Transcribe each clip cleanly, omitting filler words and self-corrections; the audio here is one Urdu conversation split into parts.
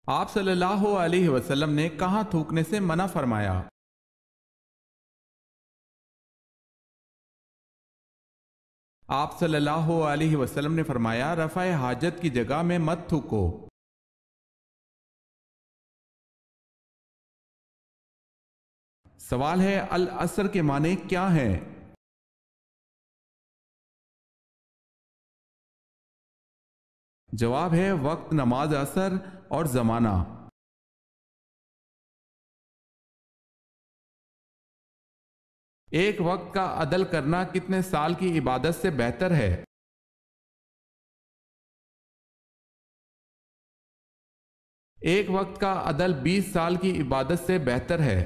آپ صلی اللہ علیہ وسلم نے کہاں تھوکنے سے منع فرمایا؟ آپ صلی اللہ علیہ وسلم نے فرمایا رفع حاجت کی جگہ میں مت تھوکو۔ سوال ہے العصر کے معنی کیا ہیں؟ جواب ہے وقت، نماز عصر اور زمانہ۔ ایک وقت کا عدل کرنا کتنے سال کی عبادت سے بہتر ہے؟ ایک وقت کا عدل 20 سال کی عبادت سے بہتر ہے۔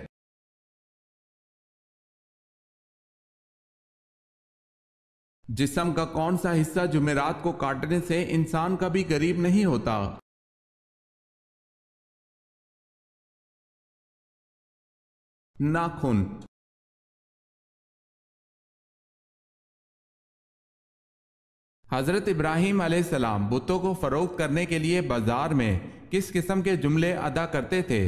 جسم کا کون سا حصہ جمعرات کو کاٹنے سے انسان کبھی غریب نہیں ہوتا؟ ناخن۔ حضرت ابراہیم علیہ السلام بتوں کو فروخت کرنے کے لیے بازار میں کس قسم کے جملے ادا کرتے تھے؟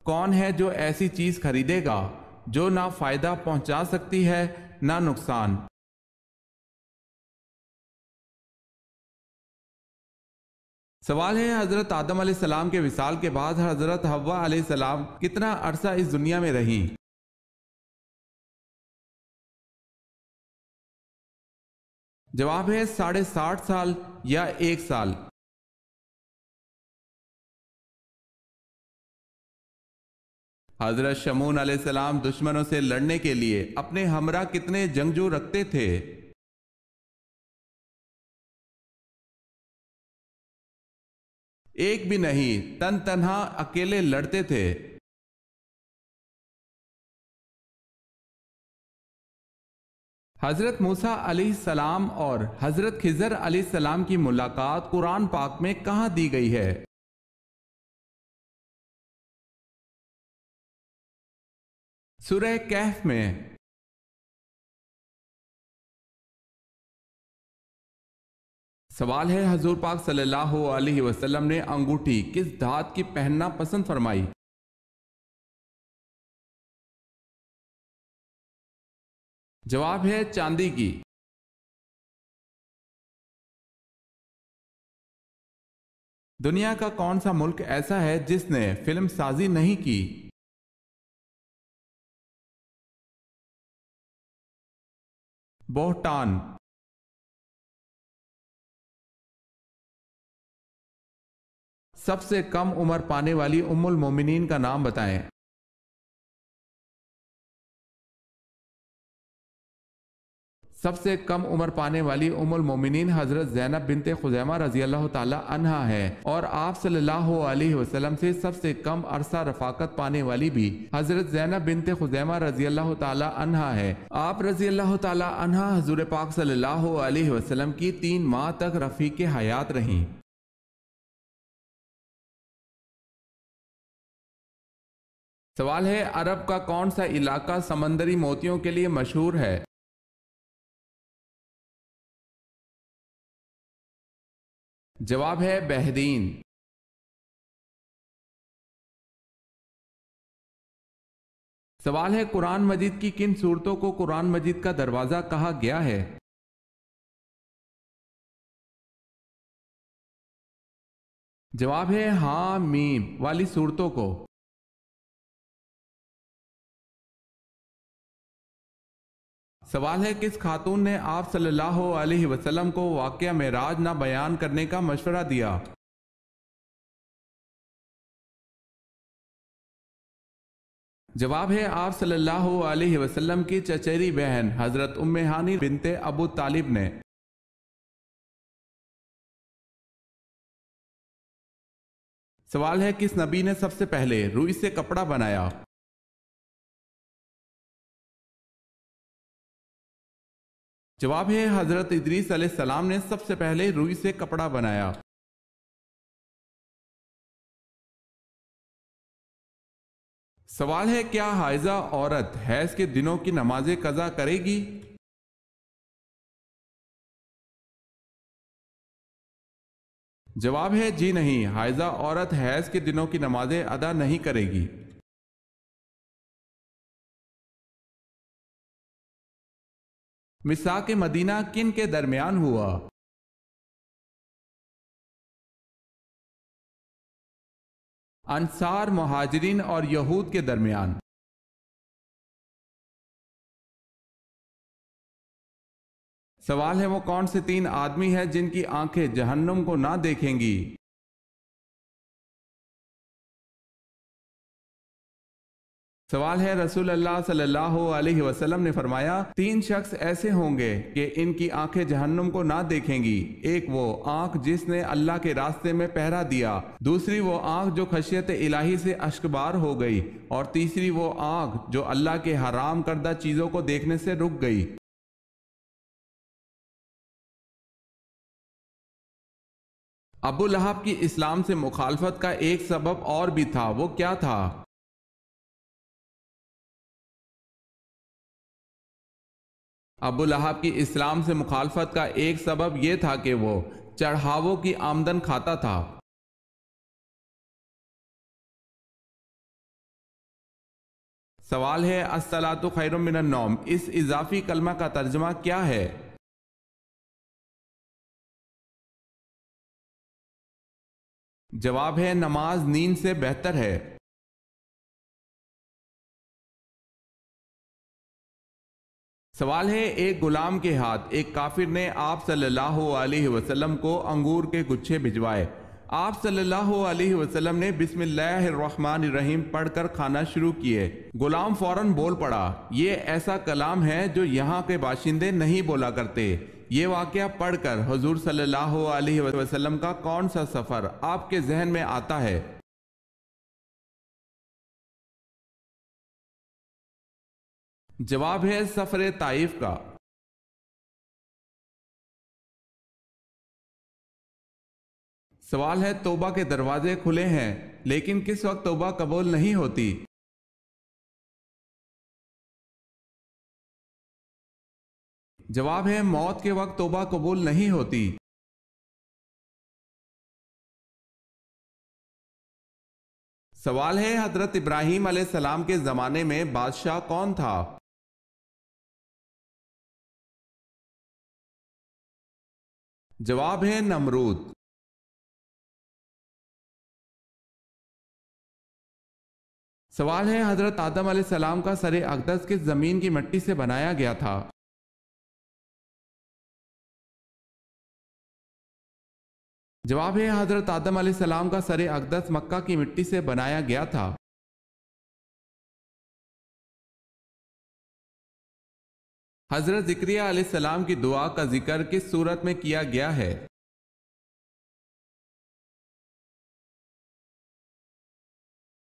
کون ہے جو ایسی چیز خریدے گا جو نہ فائدہ پہنچا سکتی ہے نہ نقصان؟ سوال ہے حضرت آدم علیہ السلام کے وصال کے بعد حضرت حوا علیہ السلام کتنا عرصہ اس دنیا میں رہیں؟ جواب ہے 60.5 سال یا 1 سال۔ حضرت شمعون علیہ السلام دشمنوں سے لڑنے کے لیے اپنے ہمراہ کتنے جنگجو رکھتے تھے؟ ایک بھی نہیں، تن تنہا اکیلے لڑتے تھے۔ حضرت موسیٰ علیہ السلام اور حضرت خضر علیہ السلام کی ملاقات قرآن پاک میں کہاں دی گئی ہے؟ سورہ کہف میں۔ سوال ہے حضور پاک صلی اللہ علیہ وسلم نے انگوٹھی کس دھات کی پہننا پسند فرمائی؟ جواب ہے چاندی کی۔ دنیا کا کون سا ملک ایسا ہے جس نے فلم سازی نہیں کی؟ بہٹان۔ سب سے کم عمر پانے والی ام المومنین کا نام بتائیں۔ سب سے کم عمر پانے والی ام المومنین حضرت زینب بنت خزیمہ رضی اللہ تعالی عنہا ہے، اور آپ صلی اللہ علیہ وسلم سے سب سے کم عرصہ رفاقت پانے والی بھی حضرت زینب بنت خزیمہ رضی اللہ تعالی عنہا ہے۔ آپ رضی اللہ تعالی عنہا حضور پاک صلی اللہ علیہ وسلم کی 3 ماہ تک رفیق حیات رہیں۔ سوال ہے عرب کا کون سا علاقہ سمندری موتیوں کے لیے مشہور ہے؟ جواب ہے بحرین۔ سوال ہے قرآن مجید کی کن سورتوں کو قرآن مجید کا دروازہ کہا گیا ہے؟ جواب ہے ہاں میم والی سورتوں کو۔ سوال ہے کس خاتون نے آپ صلی اللہ علیہ وسلم کو واقعہ معراج نہ بیان کرنے کا مشورہ دیا؟ جواب ہے آپ صلی اللہ علیہ وسلم کی چچیری بہن حضرت ام ہانی بنت ابو طالب نے۔ سوال ہے کس نبی نے سب سے پہلے روئی سے کپڑا بنایا؟ جواب ہے حضرت ادریس علیہ السلام نے سب سے پہلے روئی سے کپڑا بنایا۔ سوال ہے کیا حائضہ عورت حیض کے دنوں کی نماز قضا کرے گی؟ جواب ہے جی نہیں، حائضہ عورت حیض کے دنوں کی نمازیں ادا نہیں کرے گی۔ میثاق مدینہ کن کے درمیان ہوا؟ انصار، مہاجرین اور یہود کے درمیان۔ سوال ہے وہ کون سے تین آدمی ہیں جن کی آنکھیں جہنم کو نہ دیکھیں گی؟ سوال ہے رسول اللہ صلی اللہ علیہ وسلم نے فرمایا تین شخص ایسے ہوں گے کہ ان کی آنکھیں جہنم کو نہ دیکھیں گی۔ ایک وہ آنکھ جس نے اللہ کے راستے میں پہرا دیا، دوسری وہ آنکھ جو خشیت الہی سے اشکبار ہو گئی، اور تیسری وہ آنکھ جو اللہ کے حرام کردہ چیزوں کو دیکھنے سے رک گئی۔ ابو لہب کی اسلام سے مخالفت کا ایک سبب اور بھی تھا، وہ کیا تھا؟ ابو لہب کی اسلام سے مخالفت کا ایک سبب یہ تھا کہ وہ چڑھاووں کی آمدن کھاتا تھا۔ سوال ہے الصلاۃ خیر من النوم، اس اضافی کلمہ کا ترجمہ کیا ہے؟ جواب ہے نماز نیند سے بہتر ہے۔ سوال ہے ایک غلام کے ہاتھ ایک کافر نے آپ صلی اللہ علیہ وسلم کو انگور کے گچھے بھجوائے۔ آپ صلی اللہ علیہ وسلم نے بسم اللہ الرحمن الرحیم پڑھ کر کھانا شروع کیے۔ غلام فوراً بول پڑا، یہ ایسا کلام ہے جو یہاں کے باشندے نہیں بولا کرتے۔ یہ واقعہ پڑھ کر حضور صلی اللہ علیہ وسلم کا کون سا سفر آپ کے ذہن میں آتا ہے؟ جواب ہے سفر طائف کا۔ سوال ہے توبہ کے دروازے کھلے ہیں لیکن کس وقت توبہ قبول نہیں ہوتی؟ جواب ہے موت کے وقت توبہ قبول نہیں ہوتی۔ سوال ہے حضرت ابراہیم علیہ السلام کے زمانے میں بادشاہ کون تھا؟ جواب ہے نمرود۔ سوال ہے حضرت آدم علیہ السلام کا سر اقدس کس زمین کی مٹی سے بنایا گیا تھا؟ جواب ہے حضرت آدم علیہ السلام کا سر اقدس مکہ کی مٹی سے بنایا گیا تھا۔ حضرت زکریا علیہ السلام کی دعا کا ذکر کس صورت میں کیا گیا ہے؟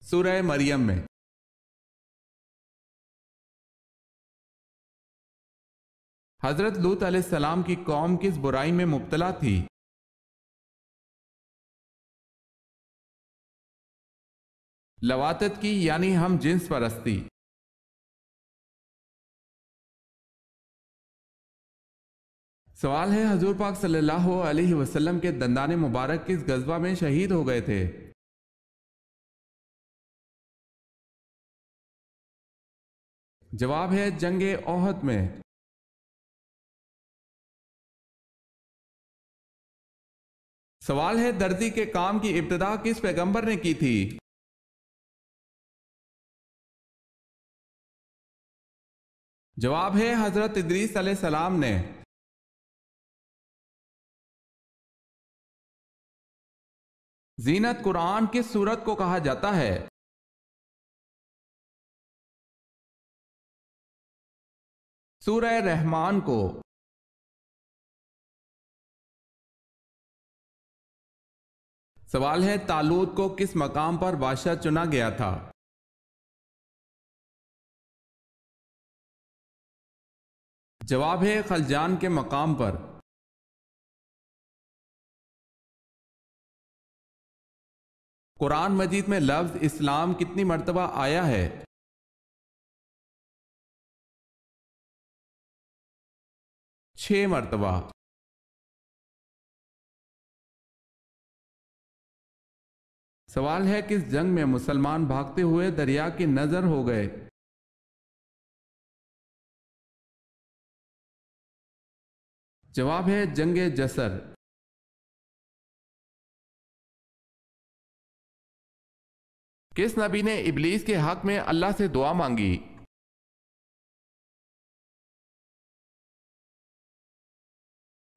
سورہ مریم میں۔ حضرت لوط علیہ السلام کی قوم کس برائی میں مبتلا تھی؟ لواطت کی یعنی ہم جنس پرستی۔ سوال ہے حضور پاک صلی اللہ علیہ وسلم کے دندان مبارک کس غزوہ میں شہید ہو گئے تھے؟ جواب ہے جنگ احد میں۔ سوال ہے درزی کے کام کی ابتدا کس پیغمبر نے کی تھی؟ جواب ہے حضرت ادریس علیہ السلام نے۔ زینت قرآن کس سورت کو کہا جاتا ہے؟ سورہ رحمان کو۔ سوال ہے طالوت کو کس مقام پر بادشاہ چنا گیا تھا؟ جواب ہے خلجان کے مقام پر۔ قرآن مجید میں لفظ اسلام کتنی مرتبہ آیا ہے؟ 6 مرتبہ۔ سوال ہے کس جنگ میں مسلمان بھاگتے ہوئے دریا کی نظر ہو گئے؟ جواب ہے جنگ جسر۔ کس نبی نے ابلیس کے حق میں اللہ سے دعا مانگی؟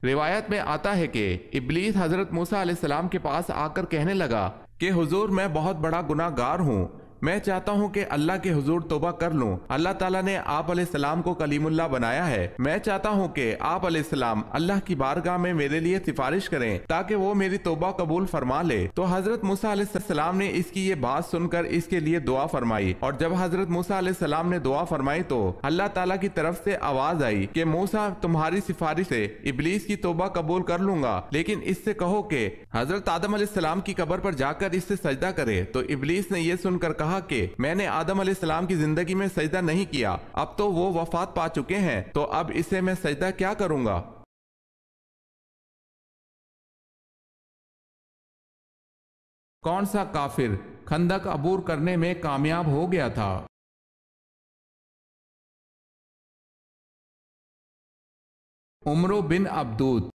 روایت میں آتا ہے کہ ابلیس حضرت موسیٰ علیہ السلام کے پاس آ کر کہنے لگا کہ حضور میں بہت بڑا گناہ گار ہوں، میں چاہتا ہوں کہ اللہ کے حضور توبہ کر لوں۔ اللہ تعالیٰ نے آپ علیہ السلام کو کلیم اللہ بنایا ہے، میں چاہتا ہوں کہ آپ علیہ السلام اللہ کی بارگاہ میں میرے لیے سفارش کریں تاکہ وہ میری توبہ قبول فرما لے۔ تو حضرت موسیٰ علیہ السلام نے اس کی یہ بات سن کر اس کے لیے دعا فرمائی، اور جب حضرت موسیٰ علیہ السلام نے دعا فرمائی تو اللہ تعالیٰ کی طرف سے آواز آئی کہ موسیٰ تمہاری سفارش سے ابلیس کی توبہ قبول کر لوں گا، لیکن اس سے کہو کہ حضرت آدم علیہ السلام کی قبر پر جا کر اس سے سجدہ کرے۔ تو ابلیس نے یہ سن کر کہا کہ میں نے آدم علیہ السلام کی زندگی میں سجدہ نہیں کیا، اب تو وہ وفات پا چکے ہیں، تو اب اسے میں سجدہ کیا کروں گا؟ کون سا کافر خندق عبور کرنے میں کامیاب ہو گیا تھا؟ عمرو بن عبدود۔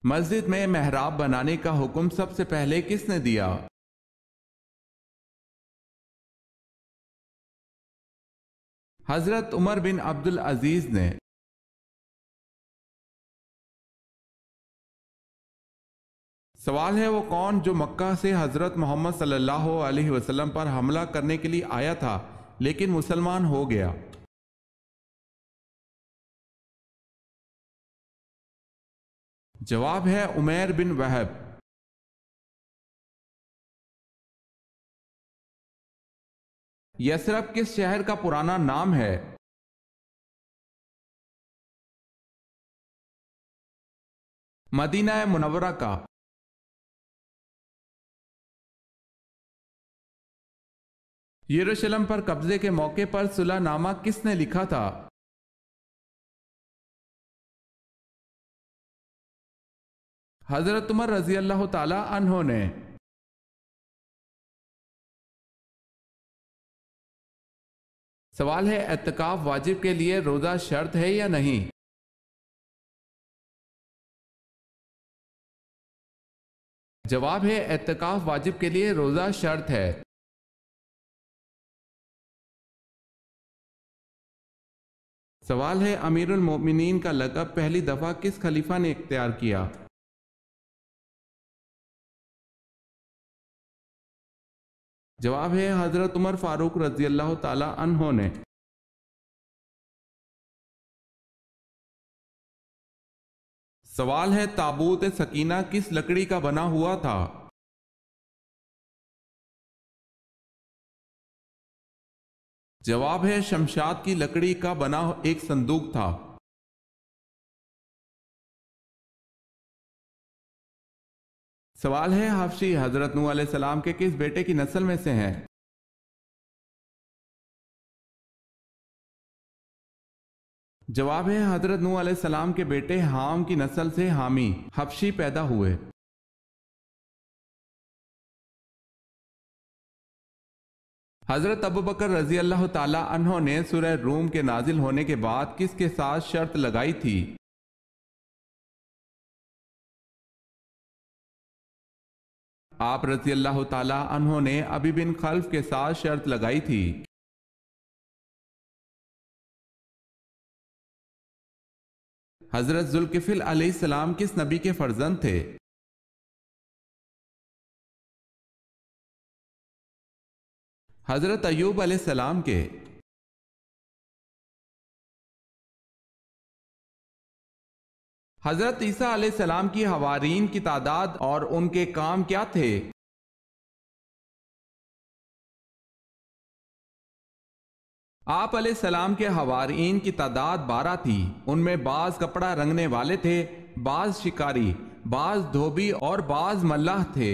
مسجد میں محراب بنانے کا حکم سب سے پہلے کس نے دیا؟ حضرت عمر بن عبد العزیز نے۔ سوال ہے وہ کون جو مکہ سے حضرت محمد صلی اللہ علیہ وسلم پر حملہ کرنے کے لیے آیا تھا لیکن مسلمان ہو گیا؟ جواب ہے عمیر بن وہب۔ یثرب کس شہر کا پرانا نام ہے؟ مدینہ منورہ کا۔ یروشلم پر قبضے کے موقع پر صلح نامہ کس نے لکھا تھا؟ حضرت عمر رضی اللہ تعالی عنہ نے۔ سوال ہے اعتکاف واجب کے لیے روزہ شرط ہے یا نہیں؟ جواب ہے اعتکاف واجب کے لیے روزہ شرط ہے۔ سوال ہے امیر المومنین کا لقب پہلی دفعہ کس خلیفہ نے اختیار کیا؟ جواب ہے حضرت عمر فاروق رضی اللہ تعالی عنہ نے۔ سوال ہے تابوت سکینہ کس لکڑی کا بنا ہوا تھا؟ جواب ہے شمشاد کی لکڑی کا بنا ایک صندوق تھا۔ سوال ہے حبشی حضرت نوح علیہ السلام کے کس بیٹے کی نسل میں سے ہیں؟ جواب ہے حضرت نوح علیہ السلام کے بیٹے حام کی نسل سے حامی حبشی پیدا ہوئے۔ حضرت ابوبکر رضی اللہ تعالی عنہ نے سورہ روم کے نازل ہونے کے بعد کس کے ساتھ شرط لگائی تھی؟ آپ رضی اللہ تعالی عنہ نے ابی بن خلف کے ساتھ شرط لگائی تھی۔ حضرت ذوالکفل علیہ السلام کس نبی کے فرزند تھے؟ حضرت ایوب علیہ السلام کے۔ حضرت عیسیٰ علیہ السلام کی حوارین کی تعداد اور ان کے کام کیا تھے؟ آپ علیہ السلام کے حوارین کی تعداد 12 تھی، ان میں بعض کپڑا رنگنے والے تھے، بعض شکاری، بعض دھوبی اور بعض ملاح تھے۔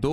2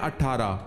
18।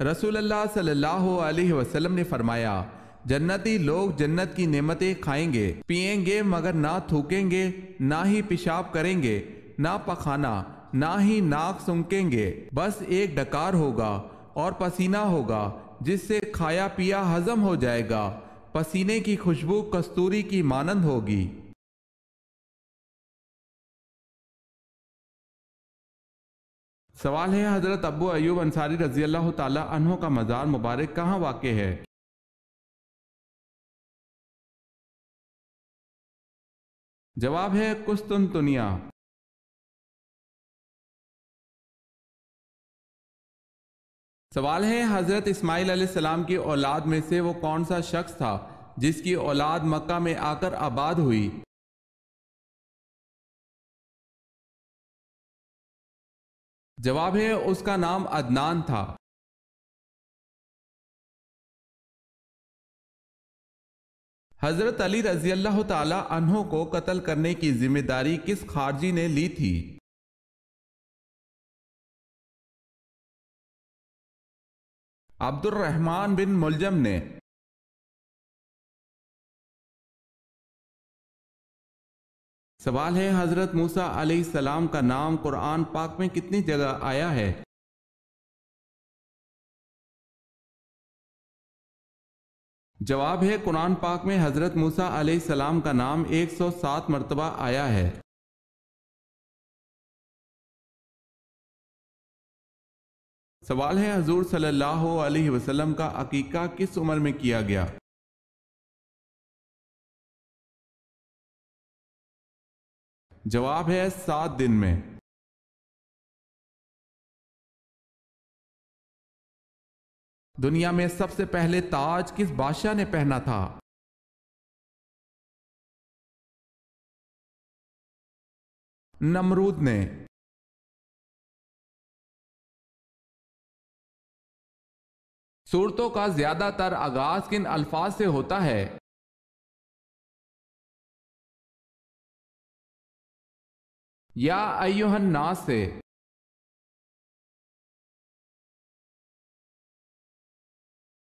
رسول اللہ صلی اللہ علیہ وسلم نے فرمایا، جنتی لوگ جنت کی نعمتیں کھائیں گے پئیں گے مگر نہ تھوکیں گے، نہ ہی پیشاب کریں گے، نہ پخانا، نہ ہی ناک سونکیں گے، بس ایک ڈکار ہوگا اور پسینہ ہوگا جس سے کھایا پیا ہضم ہو جائے گا، پسینے کی خوشبو کستوری کی مانند ہوگی۔ سوال ہے، حضرت ابو ایوب انصاری رضی اللہ تعالی عنہ کا مزار مبارک کہاں واقع ہے؟ جواب ہے قسطنطنیہ۔ سوال ہے، حضرت اسماعیل علیہ السلام کی اولاد میں سے وہ کون سا شخص تھا جس کی اولاد مکہ میں آ کر آباد ہوئی؟ جواب ہے اس کا نام عدنان تھا۔ حضرت علی رضی اللہ تعالی عنہ کو قتل کرنے کی ذمہ داری کس خارجی نے لی تھی؟ عبد الرحمن بن ملجم نے۔ سوال ہے، حضرت موسیٰ علیہ السلام کا نام قرآن پاک میں کتنی جگہ آیا ہے؟ جواب ہے قرآن پاک میں حضرت موسیٰ علیہ السلام کا نام 107 مرتبہ آیا ہے۔ سوال ہے، حضور صلی اللہ علیہ وسلم کا عقیقہ کس عمر میں کیا گیا؟ جواب ہے 7 دن میں۔ دنیا میں سب سے پہلے تاج کس بادشاہ نے پہنا تھا؟ نمرود نے۔ سورتوں کا زیادہ تر آغاز کن الفاظ سے ہوتا ہے؟ یا ایھا الناس سے۔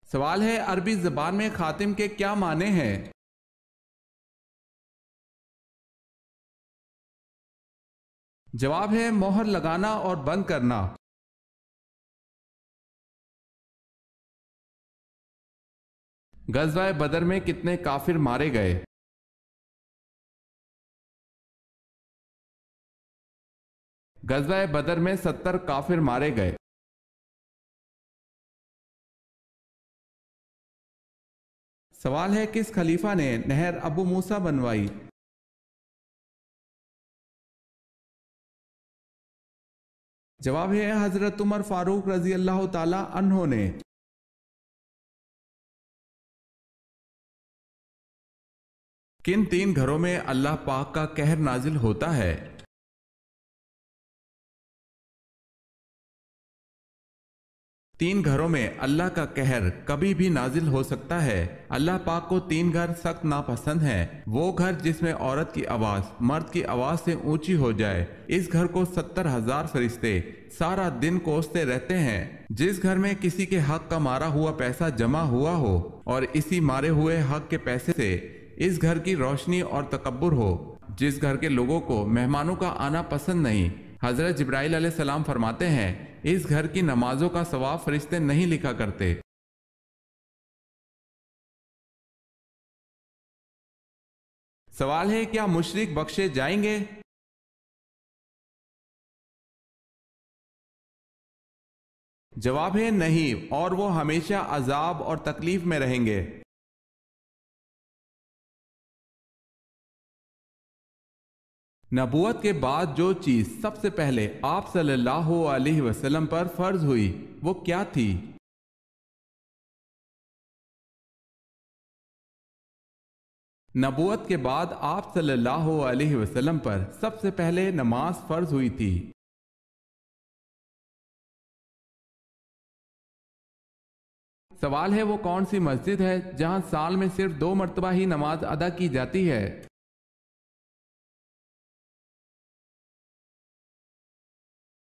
سوال ہے، عربی زبان میں خاتم کے کیا معنی ہیں؟ جواب ہے مہر لگانا اور بند کرنا۔ غزوہ بدر میں کتنے کافر مارے گئے؟ غزوہ بدر میں 70 کافر مارے گئے۔ سوال ہے، کس خلیفہ نے نہر ابو موسیٰ بنوائی؟ جواب ہے حضرت عمر فاروق رضی اللہ تعالی عنہ نے۔ کن 3 گھروں میں اللہ پاک کا قہر نازل ہوتا ہے؟ تین گھروں میں اللہ کا قہر کبھی بھی نازل ہو سکتا ہے۔ اللہ پاک کو 3 گھر سخت ناپسند ہیں۔ وہ گھر جس میں عورت کی آواز مرد کی آواز سے اونچی ہو جائے، اس گھر کو 70,000 فرشتے سارا دن کوستے رہتے ہیں۔ جس گھر میں کسی کے حق کا مارا ہوا پیسہ جمع ہوا ہو اور اسی مارے ہوئے حق کے پیسے سے اس گھر کی روشنی اور تکبر ہو۔ جس گھر کے لوگوں کو مہمانوں کا آنا پسند نہیں، حضرت جبرائیل علیہ السلام فرماتے ہیں اس گھر کی نمازوں کا ثواب فرشتے نہیں لکھا کرتے۔ سوال ہے، کیا مشرک بخشے جائیں گے؟ جواب ہے نہیں، اور وہ ہمیشہ عذاب اور تکلیف میں رہیں گے۔ نبوت کے بعد جو چیز سب سے پہلے آپ صلی اللہ علیہ وسلم پر فرض ہوئی وہ کیا تھی؟ نبوت کے بعد آپ صلی اللہ علیہ وسلم پر سب سے پہلے نماز فرض ہوئی تھی۔ سوال ہے، وہ کون سی مسجد ہے جہاں سال میں صرف 2 مرتبہ ہی نماز ادا کی جاتی ہے؟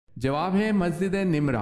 جواب ہے مسجد نمرہ۔